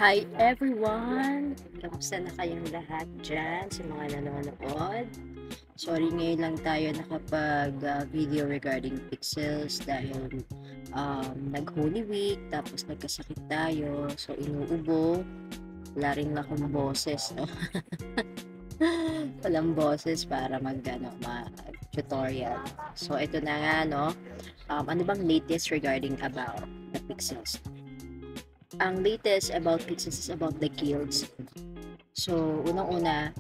Hi everyone! Kamusta na kayong lahat dyan sa mga nanonood? Sorry ngayon lang tayo nakapag-video regarding pixels dahil nag-Holy Week tapos nagkasakit tayo. So inuubo, wala rin akong boses, no? Walang boses para mag-tutorial. So ito na nga, no? Ano bang latest regarding about the pixels? Ang latest about pixels is about the guilds. So, unang-una,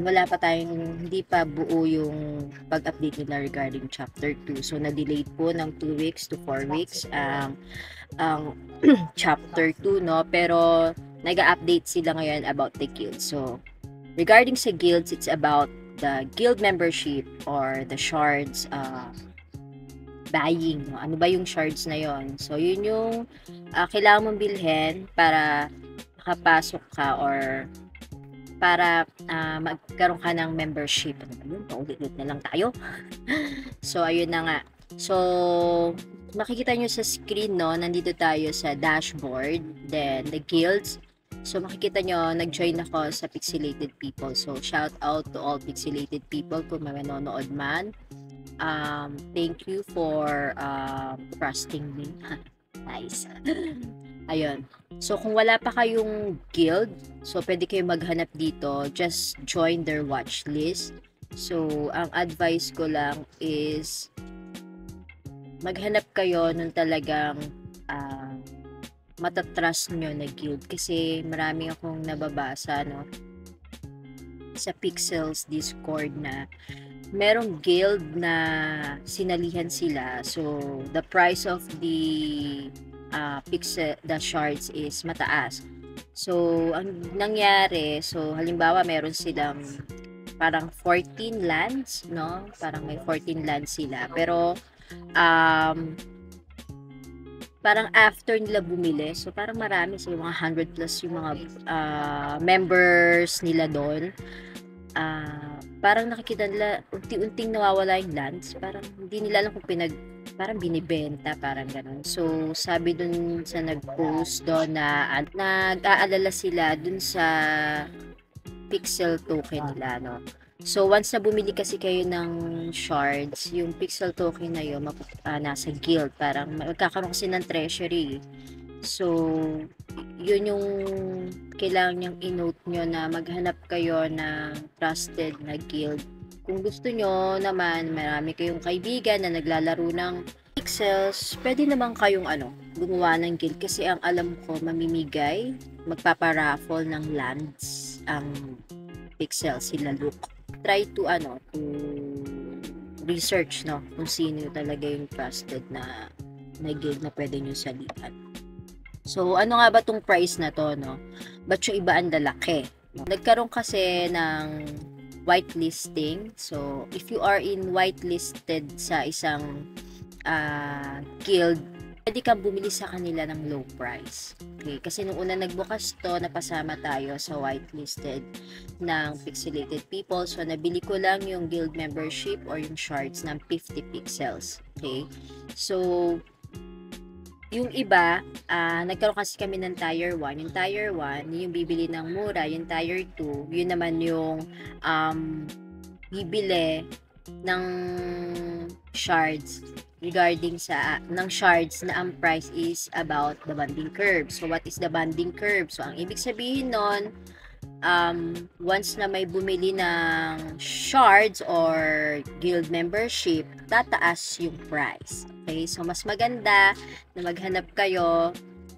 wala pa tayong, hindi pa buo yung pag-update nila regarding chapter 2. So, na-delayed po ng 2 weeks to 4 weeks ang chapter 2, no? Pero, nag-update sila ngayon about the guilds. So, regarding sa guilds, it's about the guild membership or the shards buying. No? Ano ba yung shards na yon? So, yun yung kailangan mong bilhin para makapasok ka or para magkaroon ka ng membership. Ano ba yun? Paulit-ulit na lang tayo. So, ayun na nga. So, makikita nyo sa screen, no? Nandito tayo sa dashboard. Then, the guilds. So, makikita nyo, nag-join ako sa Pixelated People. So, shout out to all Pixelated People kung mga nanonood man. Thank you for trusting me. Nice. Ayun. So, kung wala pa kayong guild, so pwede kayo maghanap dito. Just join their watch list. So, ang advice ko lang is maghanap kayo nung talagang matatrust nyo na guild. Kasi marami akong nababasa, no, sa Pixels Discord na merong guild na sinalihan sila. So, the price of the pixel, the shards is mataas. So, ang nangyari, so, halimbawa, meron silang parang 14 lands, no? Parang may 14 lands sila. Pero, parang after nila bumili, so parang marami, so mga 100 plus yung mga members nila doon. Parang nakikita nila unti-unting nawawala yung lands, parang hindi nila alam kung parang binibenta, parang ganun. So, sabi dun sa nag-post doon na nag-aalala sila dun sa pixel token nila, no? So, once na bumili kasi kayo ng shards, yung pixel token na yun, nasa guild, parang magkakaroon kasi ng treasury. So, yun yung kailangan niyang i-note nyo na maghanap kayo ng trusted na guild. Kung gusto nyo naman, marami kayong kaibigan na naglalaro ng pixels, pwede naman kayong gumawa ng guild kasi ang alam ko, mamimigay, magpaparaffle ng lands ang pixels, sila Luke. Try to research, no, kung sino talaga yung trusted na guild na pwede nyo salihan. So, ano nga ba tong price na to, no? Ba't yung iba ang lalaki? Nagkaroon kasi ng whitelisting. So, if you are in whitelisted sa isang guild, pwede kang bumili sa kanila ng low price. Okay? Kasi nung una nagbukas to, napasama tayo sa whitelisted ng Pixelated People. So, nabili ko lang yung guild membership or yung shards ng 50 pixels. Okay? So, yung iba, nagkaroon kasi kami ng tier 1. Yung tier 1, yung bibili ng mura. Yung tier 2, yun naman yung bibili ng shards regarding sa ng shards na ang price is about the bonding curve. So, what is the bonding curve? So, ang ibig sabihin nun, once na may bumili ng shards or guild membership, tataas yung price. Okay? So, mas maganda na maghanap kayo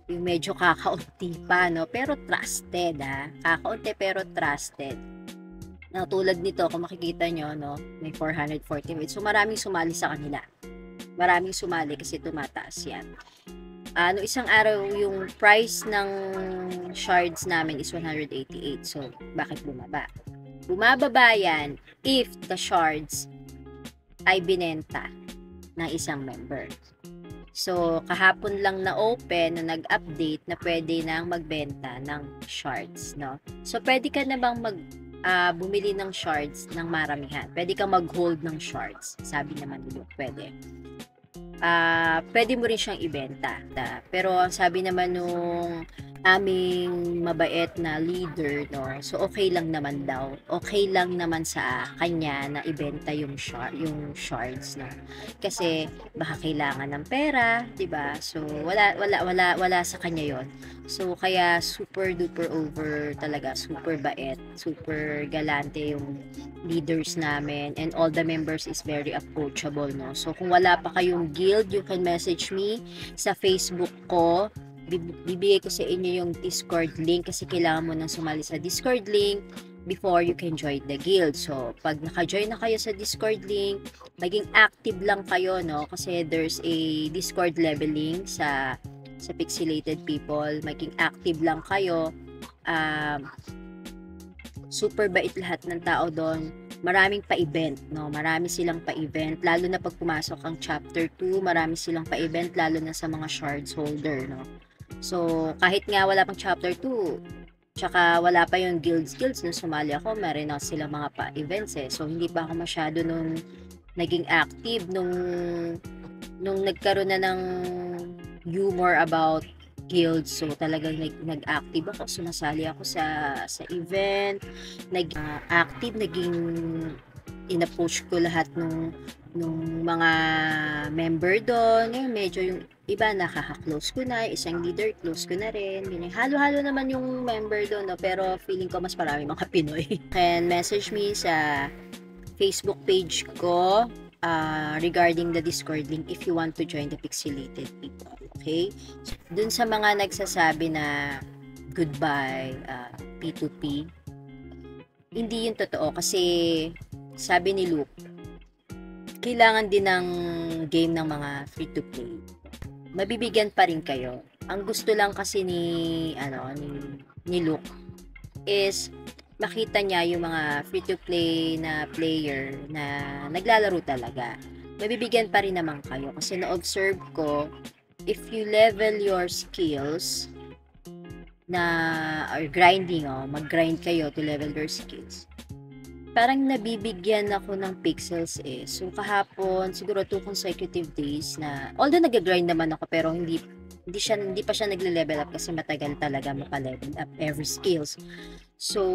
yung medyo kakaunti pa, no? Pero trusted, ha? Kakaunti pero trusted. Na tulad nito, kung makikita nyo, no? May 448. So, maraming sumali sa kanila. Maraming sumali kasi tumataas yan. Isang araw, yung price ng shards namin is 188. So, bakit bumaba? Bumababa yan if the shards ay binenta ng isang member. So, kahapon lang na open na nag-update na pwede nang magbenta ng shards, no? So, pwede ka na bang bumili ng shards ng maramihan? Pwede kang mag-hold ng shards. Sabi naman nila, pwede. Pwede mo rin siyang ibenta. Pero ang sabi naman nung aming mabait na leader, no? So, okay lang naman daw. Okay lang naman sa kanya na ibenta yung shards, no? Kasi baka kailangan ng pera, 'di ba? So, wala sa kanya 'yon. So, kaya super duper over talaga, super bait, super galante yung leaders namin, and all the members is very approachable, no? So, kung wala pa kayong guild, you can message me sa Facebook ko. Bibigay ko sa inyo yung Discord link kasi kailangan mo nang sumali sa Discord link before you can join the guild. So, pag naka-join na kayo sa Discord link, maging active lang kayo, no? Kasi there's a Discord leveling sa Pixelated People. Maging active lang kayo. Super bait lahat ng tao doon. Maraming pa-event, no? Marami silang pa-event, lalo na pag pumasok ang chapter 2, marami silang pa-event, lalo na sa mga shards holder, no? So, kahit nga wala pang chapter 2, tsaka wala pa yung guilds nung sumali ako, meron na silang mga pa-events eh. So, hindi pa ako masyado nung naging active nung nagkaroon na ng humor about guilds. So, talagang nag-active ako, sumasali ako sa event, active, naging in-approach ko lahat nung mga member doon. Ngayon, medyo yung iba nakaka-close ko na, isang leader close ko na rin. Halo-halo naman yung member doon, no? Pero feeling ko mas marami mga Pinoy. Can message me sa Facebook page ko regarding the Discord link if you want to join the Pixelated People. Okay? So, dun sa mga nagsasabi na goodbye, P2P, hindi yun totoo kasi sabi ni Luke, kailangan din ng game ng mga free-to-play. Mabibigyan pa rin kayo. Ang gusto lang kasi ni Luke is makita niya yung mga free-to-play na player na naglalaro talaga. Mabibigyan pa rin naman kayo kasi na-observe ko, if you level your skills or grinding, mag-grind kayo to level your skills, parang nabibigyan ako ng pixels eh. So, kahapon, siguro 2 consecutive days na, although nag-grind naman ako, pero hindi pa siya nagle-level up kasi matagal talaga mapa-level up every skills. So,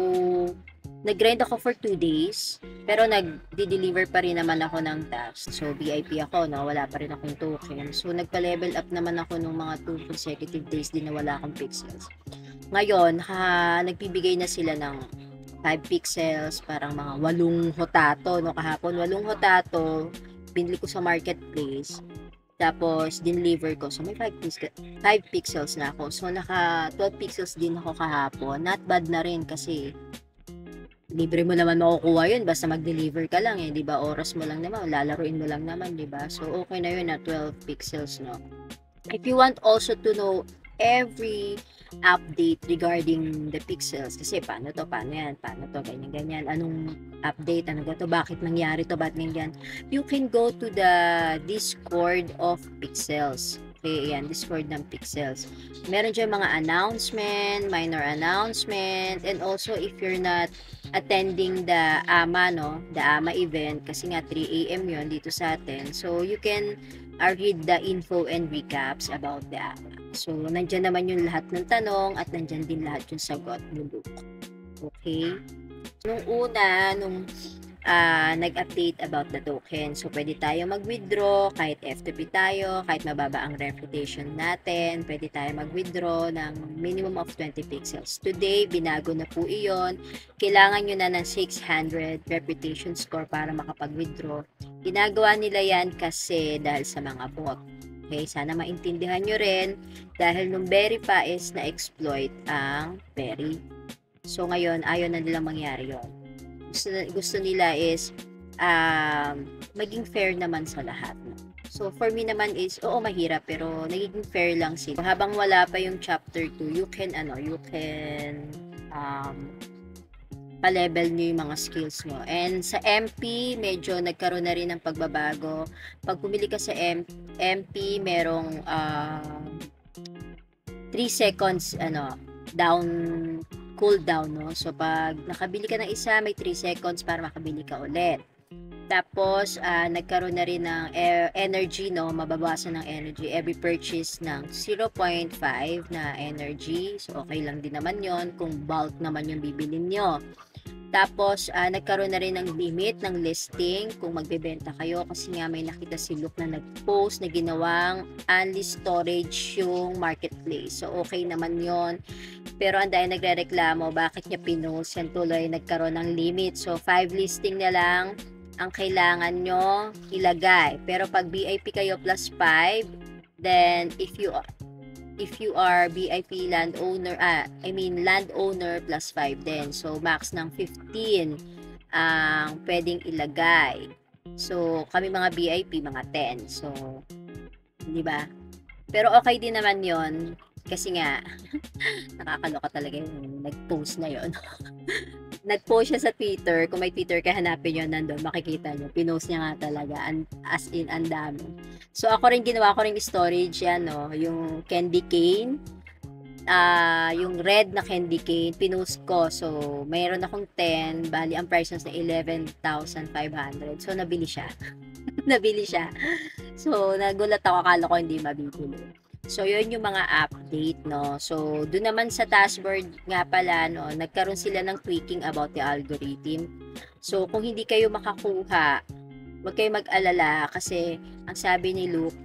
nag-grind ako for 2 days, pero nag-deliver pa rin naman ako ng task. So, VIP ako, no? Wala pa rin akong token. So, nagpa-level up naman ako nung mga 2 consecutive days din na wala akong pixels. Ngayon, nagbibigay na sila ng 5 pixels, parang mga 8 hotato, no? Kahapon, 8 hotato, binili ko sa marketplace, tapos deliver ko. So, may 5 pixels na ako. So, naka 12 pixels din ako kahapon. Not bad na rin kasi libre mo naman makukuha yun basta mag-deliver ka lang eh, di ba? Oras mo lang naman, lalaruin mo lang naman, di ba? So, okay na yun na 12 pixels, no? If you want also to know every update regarding the pixels, kasi paano yan, paano to, ganyan, anong update, ano to, bakit nangyari to, bakit ganyan, you can go to the Discord of Pixels. Okay, yan, Discord ng Pixels. Meron dyan mga announcement, minor announcement, and also if you're not attending the AMA, the AMA event, kasi nga 3 AM yon dito sa atin, so you can read the info and recaps about the AMA. So, nandyan naman yung lahat ng tanong at nandyan din lahat yung sagot ni Luke. Okay? Nung nag-update about the token, so pwede tayo mag-withdraw kahit FTP tayo, kahit mababa ang reputation natin, pwede tayo mag-withdraw ng minimum of 20 pixels. Today, binago na po iyon. Kailangan nyo na ng 600 reputation score para makapag-withdraw. Ginagawa nila yan kasi dahil sa mga bot. Okay, sana maintindihan nyo rin dahil nung verify is na-exploit ang Berry. So ngayon, ayaw na nilang mangyari yon. Gusto nila is maging fair naman sa lahat. So for me naman is, oo, mahirap pero nagiging fair lang sila. Habang wala pa yung chapter 2, you can pa-level nyo yung mga skills mo. And sa MP, medyo nagkaroon na rin ng pagbabago. Pag pumili ka sa MP, merong 3 seconds cool down, no? So, pag nakabili ka ng isa, may 3 seconds para makabili ka ulit. Tapos, nagkaroon na rin ng energy, no? Mababawasan ng energy. Every purchase ng 0.5 na energy. So, okay lang din naman yon kung bulk naman yung bibilin nyo. Tapos, nagkaroon na rin ng limit ng listing kung magbebenta kayo kasi nga may nakita si Luke na nag-post na ginawang only storage yung marketplace. So, okay naman yon. Pero ang dahil nagre-reklamo, bakit niya pinost? Yan tuloy nagkaroon ng limit. So, 5 listing na lang ang kailangan nyo ilagay. Pero pag VIP kayo plus 5, then if you are VIP landowner, landowner plus 5 din. So, max ng 15 ang pwedeng ilagay. So, kami mga VIP, mga 10. So, di ba? Pero okay din naman yon kasi nga, nakakaloka talaga yung nag-post na yon. Nag-post siya sa Twitter. Kung may Twitter ka, hanapin nyo nandun. Makikita nyo. Pinost niya nga talaga. As in, ang dami. So, ako rin ginawa ko rin storage yan, no? Yung candy cane. Yung red na candy cane, pinost ko. So, mayroon akong 10. Bali, ang price na 11,500. So, nabili siya. Nabili siya. So, nagulat ako. Akala ko hindi mabibili. So, yun yung mga update, no? So, doon naman sa dashboard nga pala, no, nagkaroon sila ng tweaking about the algorithm. So, kung hindi kayo makakuha, huwag kayo mag-alala kasi ang sabi ni Luke,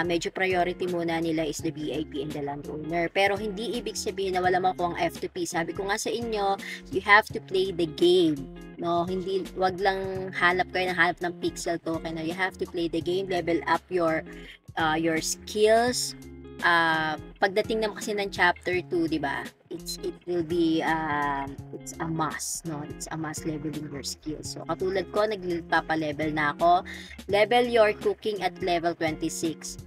medyo priority muna nila is the VIP and the landowner. Pero hindi ibig sabihin na wala makuha ang F2P. Sabi ko nga sa inyo, you have to play the game. No, hindi, wag lang hanap ng pixel token. No? You have to play the game, level up your skills. Pagdating naman kasi ng chapter 2, di ba? It will be it's a must, no? It's a must leveling your skills. So katulad ko, nagpapa-level na ako. Level your cooking at level 26.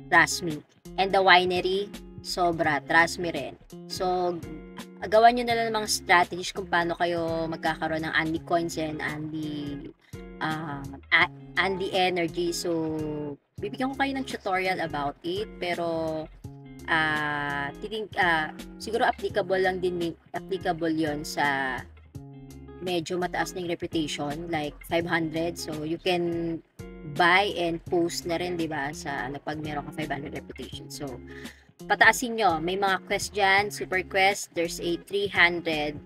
Trust me. And the winery, sobra, trust me rin. So gawan nyo na lang ng mga strategies kung paano kayo magkakaroon ng Andy coins and Andy energy. So bibigyan ko kayo ng tutorial about it, pero siguro applicable yon sa medyo mataas na yung reputation, like 500. So you can buy and post na rin, di ba, sa pag meron ka 500 reputation. So pataasin nyo, may mga quest dyan, super quest, there's a 300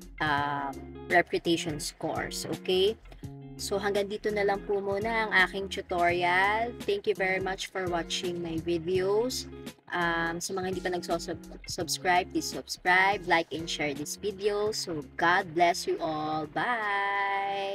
reputation scores, okay? So, hanggang dito na lang po muna ang aking tutorial. Thank you very much for watching my videos. Sa mga hindi pa nag-subscribe, please subscribe, like, and share this video. So, God bless you all. Bye!